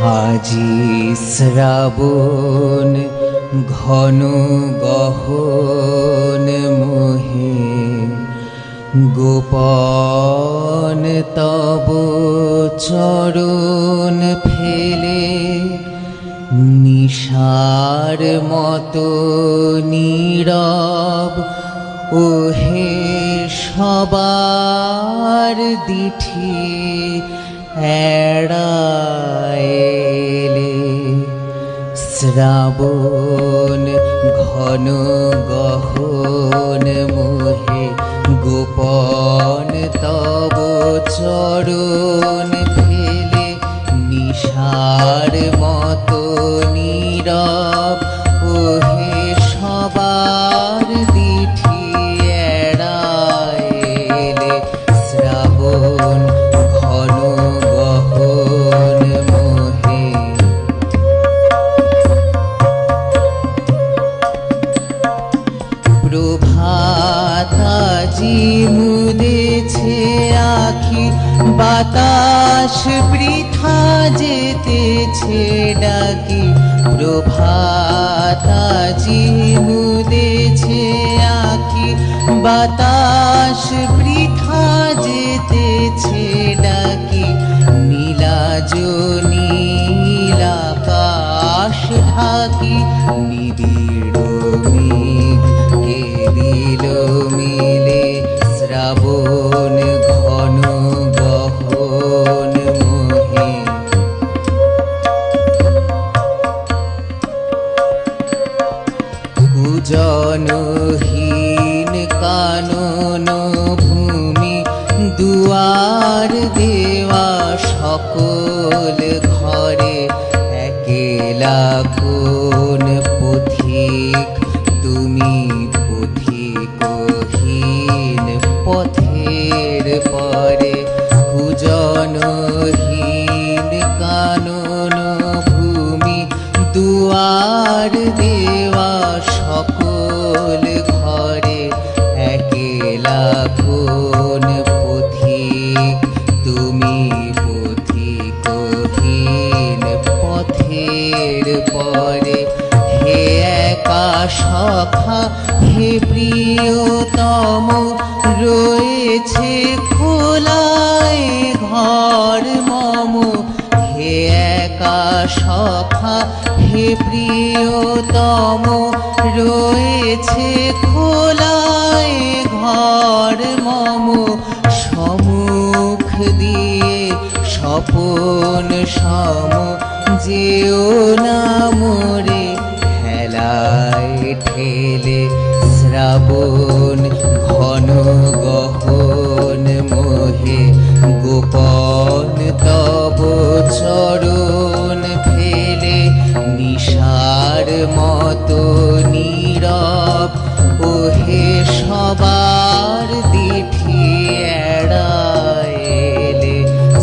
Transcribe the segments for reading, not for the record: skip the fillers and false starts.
আজি শ্রাবণ ঘন গহন মোহে গোপন তব চরণ ফেলে নিশার মতো নীরব ওহে সবার দিঠি এড়াইলে শ্রাবণ ঘন গহন মোহে গোপন তব চরণ ফেলে নিশার মতো নীরব ওহে সবার দিঠি এড়াইলে শ্রাবণ ঘন গহন মোহে প্রভাতাজি মুদেছে আখি বাতাস বৃথা যেতেছে ডাকি প্রভাতাজি মুদেছে আখি বাতাস বৃথা যেতেছে ডাকি নীলাজ নীলাকাশ ঢাকি নিবিড় মেঘ কে দিল মিলে শ্রাবণ ঘন গহন মোহে কুজনহীন কানন ভূমি দুয়ার দেওয়া সকল ঘরে একেলা কোন পথিক তুমি পথিকহীন পথের পরে কুজনহীন কানন ভূমি দুয়ার দেওয়া সকল ঘরে একেলা কোন পথিক তুমি পথিকহীন পথের পরে হে একা সখা হে প্রিয়তম রয়েছে খোলায় ঘর মম হে একা সখা হে প্রিয়তম রয়েছে খোলায় ঘর মম সম্মুখ দিয়ে স্বপন সম যেও না মোরে হেলায় ঠেলে শ্রাবণ ঘন গহন মোহে গোপন তব চরণ ফেলে নিশার মতো নীরব ওহে সবার দিঠি এড়াইলে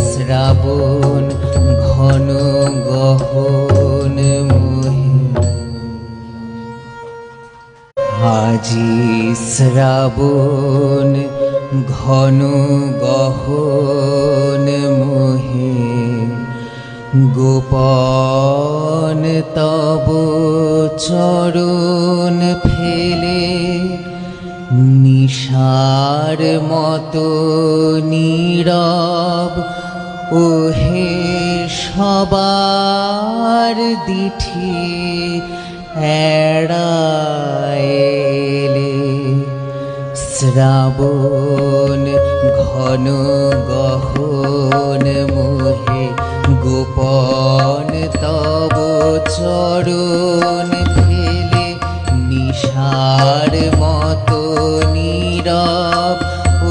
শ্রাবণ ঘন গহন মোহে আজি শ্রাবণ ঘন গহন মোহে গোপন তব চরণ ফেলে নিশার মতো নীরব ওহে সবার দিঠি এড়াইলে শ্রাবণ ঘন গহন মোহে গোপন তব চরণ ফেলে নিশার মতো নীরব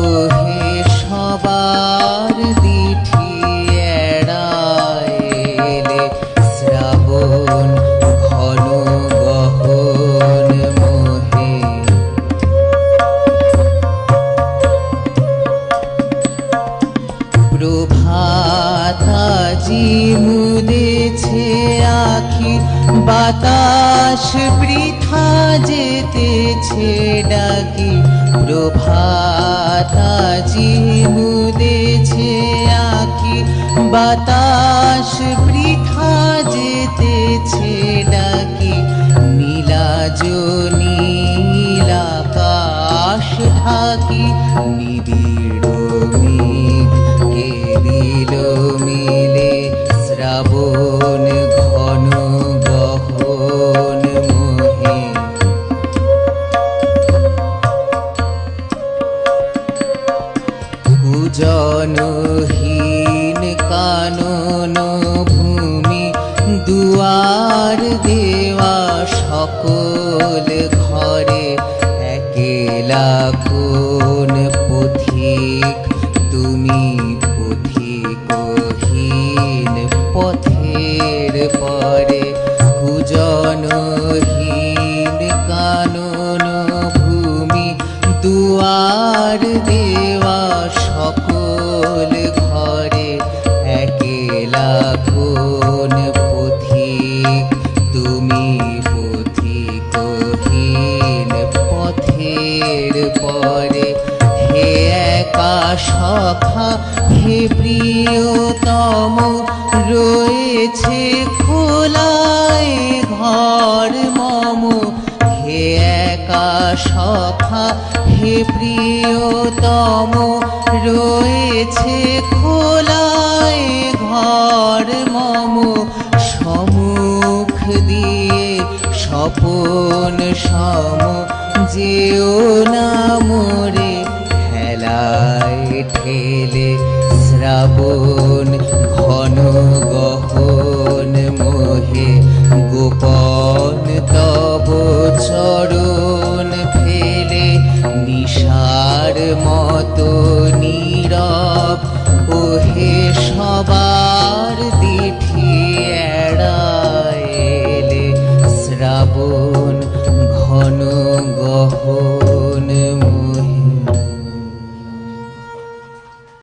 ওহে সবার দিঠি এড়াইলে শ্রাবণ ঘন গহন মোহে প্রভাতাজি মুদেছে আখি বাতাস বৃথা যেতেছে ডাকি প্রভাতাজি মুদেছে আখি বাতাস বৃথা শ্রাবণ ঘন গহন মোহে কুজনহীন কানন ভূমি দুয়ার দেওয়া সকল ঘরে একেলা কোন পথিক তুমি পথিকহীন পথের পরে কুজনহীন কানন ভূমি দুয়ার দেওয়া সকল ঘরে একেলা কোন পথিক তুমি পথিকহীন পথের পরে হে একা সখা হে প্রিয়তম রয়েছে খোলায় ঘর মম হে একা সখা হে প্রিয়তম রয়েছে খোলায় ঘর মম সম্মুখ দিয়ে স্বপন সম যেও না মোরে হেলায় ঠেলে শ্রাবণ ঘন গহন